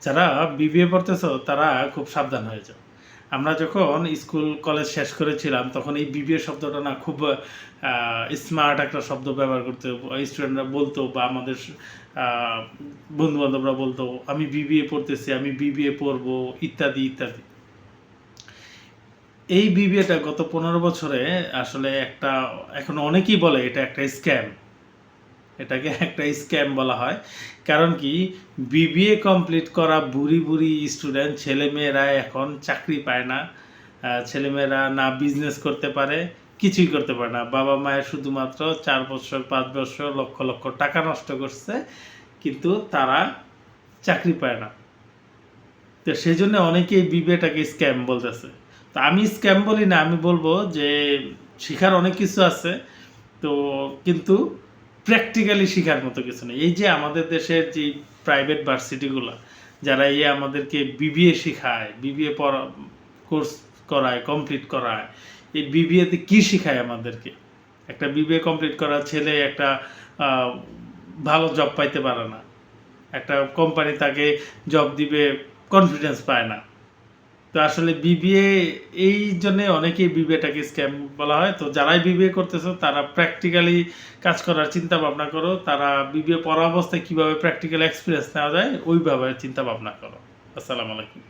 যারা বিবিএ পড়তেছো তারা খুব সাবধান হয়ে যাও। আমরা যখন স্কুল কলেজ শেষ করেছিলাম তখন এই বিবিএ শব্দটা না খুব স্মার্ট একটা শব্দ ব্যবহার করতে স্টুডেন্টরা বলতো বা আমাদের বন্ধুবান্ধবরা বলতো আমি বিবিএ পড়তেছি, আমি বিবিএ পড়বো ইত্যাদি ইত্যাদি। এই বিবিএটা গত 15 বছরে আসলে একটা এখন অনেকেই বলে এটা একটা স্ক্যাম। এটাকে একটা স্ক্যাম বলা হয়। কারণ কি বিবিএ কমপ্লিট করা বুড়ি স্টুডেন্ট ছেলেমেয়েরা এখন চাকরি পায় না। ছেলেমেয়েরা না বিজনেস করতে পারে, কিছুই করতে পারে না। বাবা-মায়ের শুধুমাত্র 4 বছর 5 বছর লক্ষ টাকা নষ্ট করছে, কিন্তু তারা চাকরি পায় না। তো সেজন্য অনেকেই বিবিএটাকে স্ক্যাম বলতেছে। তো আমি স্ক্যাম বলি না, আমি বলবো যে শিখার অনেক কিছু আছে। তো কিন্তু প্র্যাকটিক্যালি শিখার মতো কিছু নেই। এই যে আমাদের দেশের যে প্রাইভেট ভার্সিটিগুলো যারা আমাদেরকে বিবিএ শিখায়, বিবিএ পড়া কোর্স করায়, কমপ্লিট করায়, এই বিবিএতে কি শিখায় আমাদেরকে? একটা বিবিএ কমপ্লিট করা ছেলে একটা ভালো জব পাইতে পারে না। একটা কোম্পানি তাকে জব দিবে, কনফিডেন্স পায় না। তো আসলে বিবিএ এই জন্যে অনেকেই বিবিএটাকে স্ক্যাম বলা হয়। তো যারাই বিবিএ করতেছো তারা প্র্যাকটিক্যালি কাজ করার চিন্তা ভাবনা করো। তারা বিবিএ পড়া অবস্থায় কীভাবে প্র্যাকটিক্যাল এক্সপিরিয়েন্স নেওয়া যায় ওইভাবে চিন্তা ভাবনা করো। আসসালামু আলাইকুম।